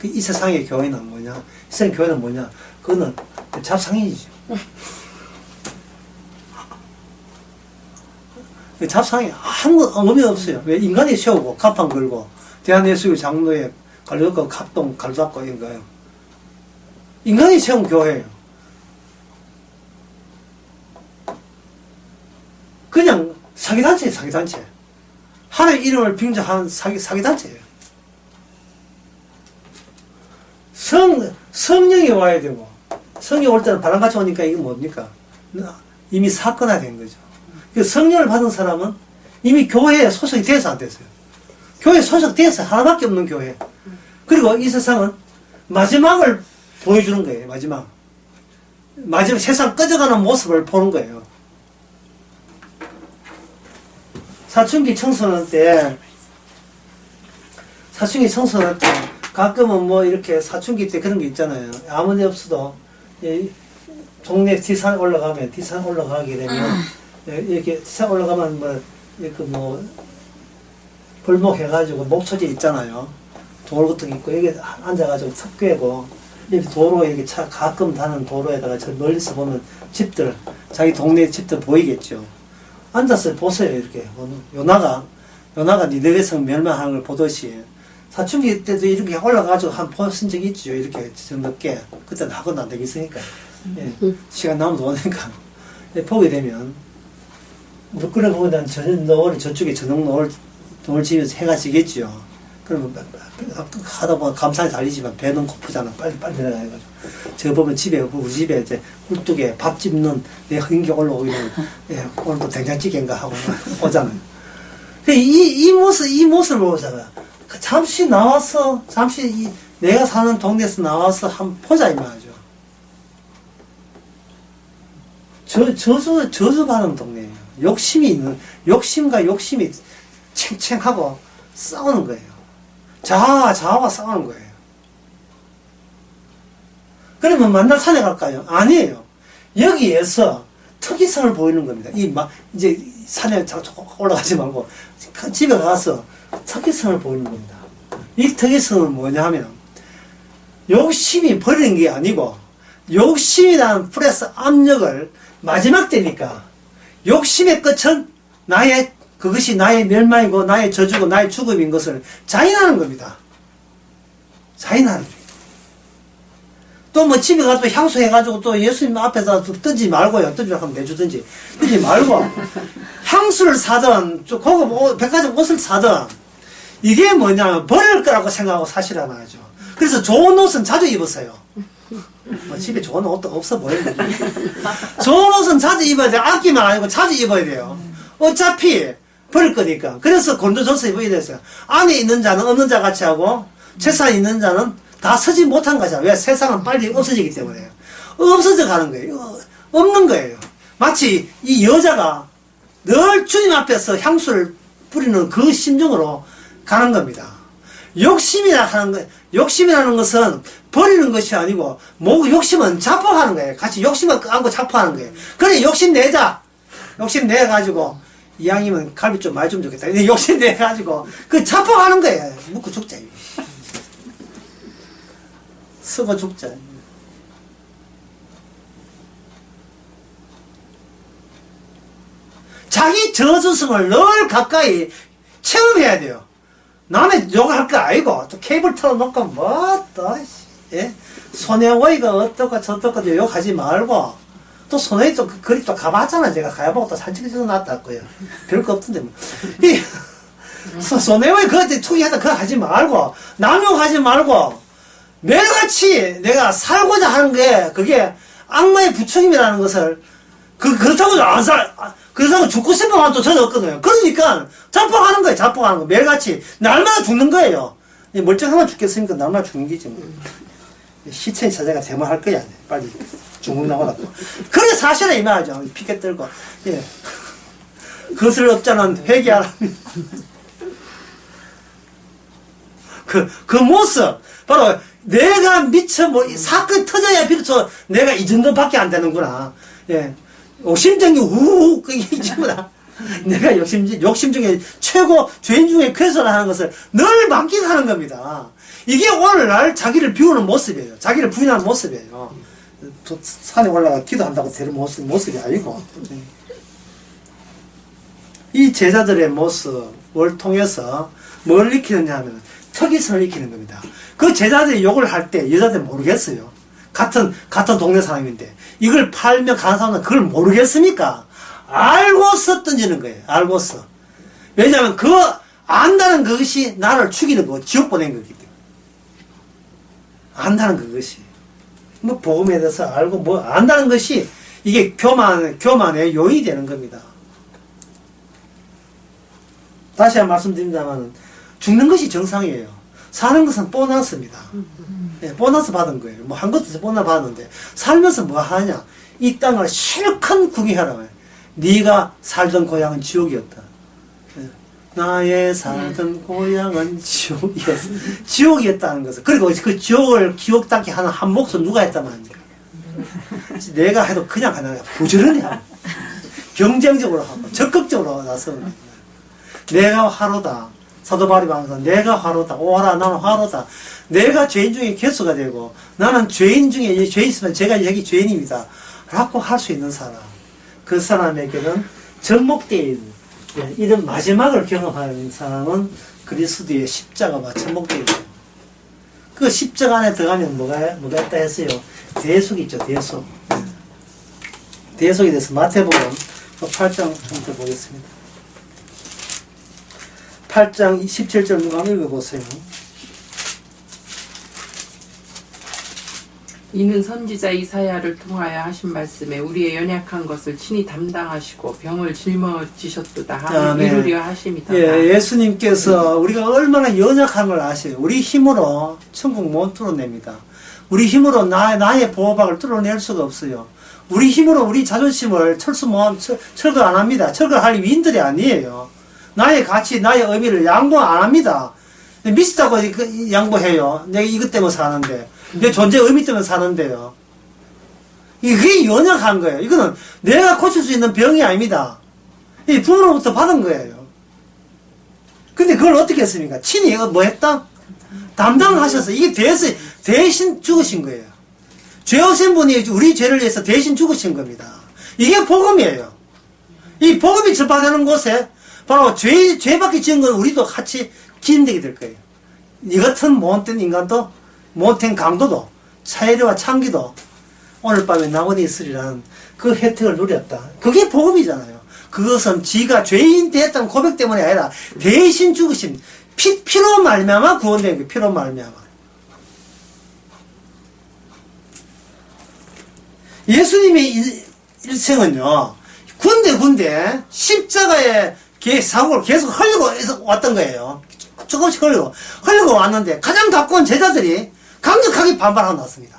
이 세상의 교회는 뭐냐? 이 세상의 교회는 뭐냐? 그거는 잡상이죠. 잡상이 아무 의미 없어요. 왜? 인간이 세우고, 갑판 걸고, 대한예수교 장로에 갈려고 갑동 갈잡고 이런 거예요. 인간이 세운 교회예요. 그냥 사기단체예요, 사기단체. 하나의 이름을 빙자하는 사기단체예요. 성령이 와야 되고, 성령이 올 때는 바람같이 오니까 이게 뭡니까? 이미 사건화된 거죠. 성령을 받은 사람은 이미 교회에 소속이 돼서 안 됐어요. 교회에 소속돼서 하나밖에 없는 교회. 그리고 이 세상은 마지막을 보여주는 거예요, 마지막 세상 꺼져가는 모습을 보는 거예요. 사춘기 청소년 때 가끔은 뭐 이렇게 사춘기 때 그런 게 있잖아요. 아무 데 없어도 동네 뒷산 올라가게 되면 이렇게 뒷산 올라가면 뭐 이렇게 뭐 벌목 해가지고 목초지 있잖아요. 돌 같은 게 있고 여기 앉아가지고 턱 꿰고 이렇게 도로 이렇게 차 가끔 다는 도로에다가 저 멀리서 보면 집들 자기 동네 집들 보이겠죠. 앉아서 보세요. 이렇게 요나가 니네베성 멸망하는 걸 보듯이 사춘기 때도 이렇게 올라가가지고 한 보신 적이 있죠. 이렇게 늦게 그때는 학원도 안 되겠으니까 시간 남아도 오니까 보게 되면 물끄러 보면 저녁 노을 저쪽에 저녁 노을 지면서 해가 지겠죠. 그러면 하다 보면 감산이 달리지만 배는 고프잖아. 빨리 내려가가지고 저 보면 우리 집에 이제 굴뚝에 밥 집는 내 흥기 올라오기는 오늘도 된장찌개인가 하고 오잖아요. 이 모습을 보잖아. 잠시 나와서 내가 사는 동네에서 나와서 한번 보자 이 말이죠. 저주받는 동네예요. 욕심과 욕심이 챙챙하고 싸우는 거예요. 자아가 싸우는 거예요. 그러면 만날 산에 갈까요? 아니에요. 여기에서 특이성을 보이는 겁니다. 이제 산에 올라가지 말고 집에 가서 특이성을 보이는 겁니다. 이 특이성은 뭐냐 하면 욕심이 버리는 게 아니고 욕심이라는 플러스 압력을 마지막 때니까 욕심의 끝은 그것이 나의 멸망이고 나의 저주고 나의 죽음인 것을 자인하는 겁니다. 자인하는 겁니다. 또 뭐 집에 가서 향수 해가지고 또 예수님 앞에서 던지지 말고요. 던지라고 하면 내주든지. 던지지 말고 향수를 사든 고급 백화점 옷을 사든 이게 뭐냐 버릴 거라고 생각하고 사시란 말이죠. 그래서 좋은 옷은 자주 입으세요. 뭐 집에 좋은 옷도 없어 보이는데 좋은 옷은 자주 입어야 돼요. 아끼면 아니고 자주 입어야 돼요. 어차피 버릴 거니까. 그래서 건조줘서 입어야 돼요. 안에 있는 자는 없는 자 같이 하고 세상에 있는 자는 다 서지 못한 거잖아요. 왜? 세상은 빨리 없어지기 때문에요. 없어져 가는 거예요. 없는 거예요. 마치 이 여자가 늘 주님 앞에서 향수를 뿌리는 그 심정으로 가는 겁니다. 욕심이라는 것은 버리는 것이 아니고, 욕심은 자폭하는 거예요. 같이 욕심을 안고 자폭하는 거예요. 그래, 욕심내가지고, 이왕이면 갈비 좀 많이 좀 좋겠다. 근데 욕심내가지고, 자폭하는 거예요. 묻고 죽자. 쓰고 죽자. 자기 저주성을 늘 가까이 체험해야 돼요. 남의 욕할 거 아니고, 또 케이블 틀어놓고, 손해오이가 어떻고 저떻고 욕하지 말고, 또 손해이 또 그리 또 가봤잖아. 제가 가보고 또 사진 찍어서 놨다고요. 별거 없던데, 뭐. 손해오이 그때 투기하다 그거 하지 말고, 남욕하지 말고, 매일같이 내가 살고자 하는 게, 그게 악마의 부처님이라는 것을, 그렇다고 안 그래서 죽고 싶으면 또 전혀 없거든요. 그러니까 자폭하는 거예요. 자폭하는 거. 매일같이 날마다 죽는 거예요. 멀쩡하면 죽겠으니까 날마다 죽는 게지 뭐. 시체인 사자가 대모할 거야. 빨리 중국 나가라고. 그래 사실은 이 말이죠. 피켓 들고 그것을 없자는 회개하라. 그 모습 바로 내가 미처 뭐 사건이 터져야 비로소 내가 이 정도밖에 안 되는구나. 예. 욕심쟁이 우우 그게 전부 다 내가 욕심 중에 최고 죄인 중에 괴선을 하는 것을 늘 만끽하는 겁니다. 이게 오늘날 자기를 비우는 모습이에요. 자기를 부인하는 모습이에요. 산에 올라가 기도한다고 되는 모습이 아니고. 이 제자들의 모습을 통해서 뭘 익히느냐 하면 특이성을 익히는 겁니다. 그 제자들이 욕을 할 때 여자들은 모르겠어요. 같은 동네 사람인데 이걸 팔면 가는 사람은 그걸 모르겠습니까? 알고서 던지는 거예요. 알고서. 왜냐하면 안다는 그것이 나를 죽이는 거, 지옥 보낸 거기 때문에. 안다는 그것이. 뭐 복음에 대해서 알고 뭐 안다는 것이 이게 교만의 요인이 되는 겁니다. 다시 한번 말씀드린다면 죽는 것이 정상이에요. 사는 것은 보너스입니다. 네, 보너스 받은 거예요. 뭐 한 것도 없이 보너스 받았는데 살면서 뭐 하냐? 이 땅을 실컷 구경하라고 해요. 네가 살던 고향은 지옥이었다. 네. 나의 살던 고향은 지옥이었어. 지옥이었다는 것을. 그리고 그 지옥을 기억닦게 하는 한 몫은 누가 했단 말입니까? 내가 해도 그냥 하나 부지런히 하고 경쟁적으로 하고 적극적으로 나서 내가 화로다. 사도 바울이 하면서 내가 화로다. 오라 나는 화로다. 내가 죄인 중에 개수가 되고 나는 죄인 중에 죄 있으면 제가 여기 죄인입니다. 라고 할 수 있는 사람. 그 사람에게는 접목되어 있는 이런 마지막을 경험하는 사람은 그리스도의 십자가와 접목되어 있는 그 십자가 안에 들어가면 뭐가 있다 했어요? 대속이 있죠. 대속. 대속에 대해서 마태복음 8장 한번 보겠습니다. 8장 17절 누가 한번 읽어보세요. 이는 선지자 이사야를 통하여 하신 말씀에 우리의 연약한 것을 친히 담당하시고 병을 짊어지셨도다 하며 이루려 하심이다. 예, 예수님께서 우리가 얼마나 연약한 걸 아셔요. 우리 힘으로 천국 못 뚫어냅니다. 우리 힘으로 나의 보호막을 뚫어낼 수가 없어요. 우리 힘으로 우리 자존심을 철거 안 합니다. 철거할 위인들이 아니에요. 나의 가치, 나의 의미를 양보 안 합니다. 미치다고 양보해요. 내가 이것 때문에 사는데. 내 존재 의미 때문에 사는데요. 이게 연약한 거예요. 이거는 내가 고칠 수 있는 병이 아닙니다. 이 부모로부터 받은 거예요. 근데 그걸 어떻게 했습니까? 친히 뭐 했다? 담당하셔서 이게 대신 죽으신 거예요. 죄 없인 분이 우리 죄를 위해서 대신 죽으신 겁니다. 이게 복음이에요. 이 복음이 전파되는 곳에 바로 죄밖에 지은 건 우리도 같이 기인되게 될 거예요. 이 같은 못된 인간도, 못된 강도도, 차이르와 창기도 오늘 밤에 낙원이 있으리라는 그 혜택을 누렸다. 그게 복음이잖아요. 그것은 지가 죄인 되었다는 고백 때문이 아니라 대신 죽으신 피로 말미암아 구원된 거예요. 피로 말미암아. 예수님의 일생은요, 군데 십자가의 사고를 계속 흘리고 왔던 거예요. 조금씩 흘리고 왔는데 가장 가까운 제자들이 강력하게 반발하고 났습니다.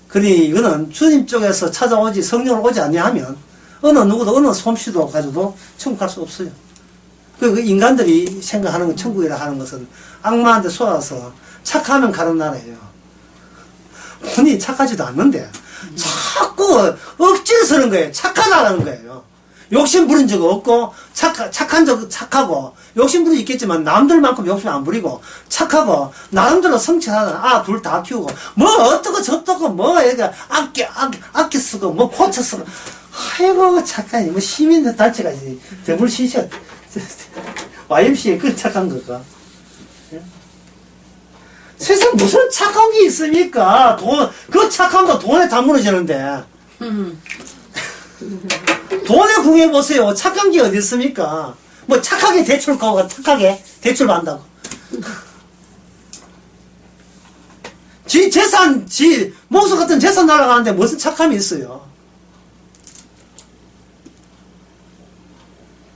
그러니 이거는 주님 쪽에서 찾아오지 성령을 오지 아니하면 어느 누구도 어느 솜씨도 가지고도 천국 갈 수 없어요. 그 인간들이 생각하는 건 천국이라 하는 것은 악마한테 쏘아서 착하면 가는 나라예요. 본인이 착하지도 않는데 자꾸 억지로 서는 거예요. 착하다는 거예요. 욕심 부린 적 없고 착하고 욕심 부린 적 있겠지만 남들만큼 욕심 안 부리고 착하고 나름대로 성취하는 둘 다 키우고 뭐 어떻고 저떻고 뭐 애가 아껴 쓰고 뭐 고쳐 쓰고 아이고 착하니 뭐 시민 단체가 WCC YMCA 그 착한 거가 세상 무슨 착한 게 있습니까? 그 착한 거 돈에 다 무너지는데. 돈에 궁해보세요. 착한 게 어디 있습니까? 뭐 착하게 대출 가고 착하게 대출 받는다고. 지 목수 같은 재산 날아가는데 무슨 착함이 있어요?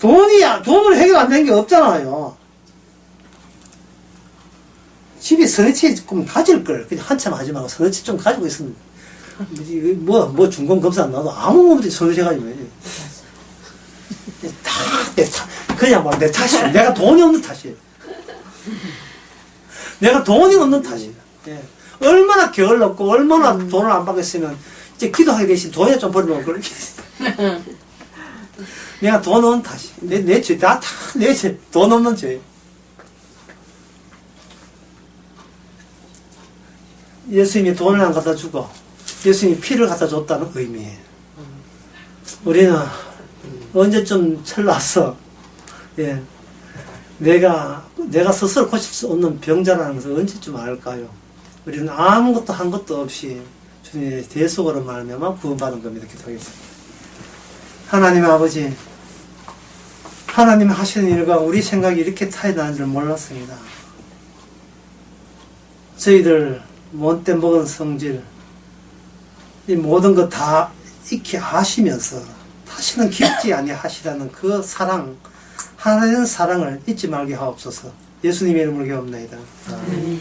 돈을 해결 안 되는 게 없잖아요. 집에 서너치 좀 가질 걸. 그냥 한참 하지 말고 서너치 좀 가지고 있으면, 뭐 중공 검사 안 나와도 아무 없이 서너치 가지고. 그냥 내 탓이야. 내가 돈이 없는 탓이에요. 내가 돈이 없는 탓이야. 예. 얼마나 게을렀고 얼마나 돈을 안 받겠으면 이제 기도하게 대신 돈이나 좀 벌면 그렇게 내가 돈 없는 탓이 내 죄 다 내 죄 돈 없는 죄. 예수님이 돈을 안 갖다 주고 예수님이 피를 갖다 줬다는 의미예요. 우리는 언제쯤 철났어. 예. 내가 스스로 고칠 수 없는 병자라는 것을 언제쯤 알까요? 우리는 아무것도 한 것도 없이 주님의 대속으로 말미암아 구원받은 겁니다. 기도하겠습니다. 하나님 아버지, 하나님 하시는 일과 우리 생각이 이렇게 차이 나는 줄 몰랐습니다. 저희들 못된 먹은 성질, 이 모든 것 다 익히 아시면서 다시는 깊지 아니하시라는 그 사랑, 하나님 사랑을 잊지 말게 하옵소서. 예수님의 이름으로 기도합니다. 아멘.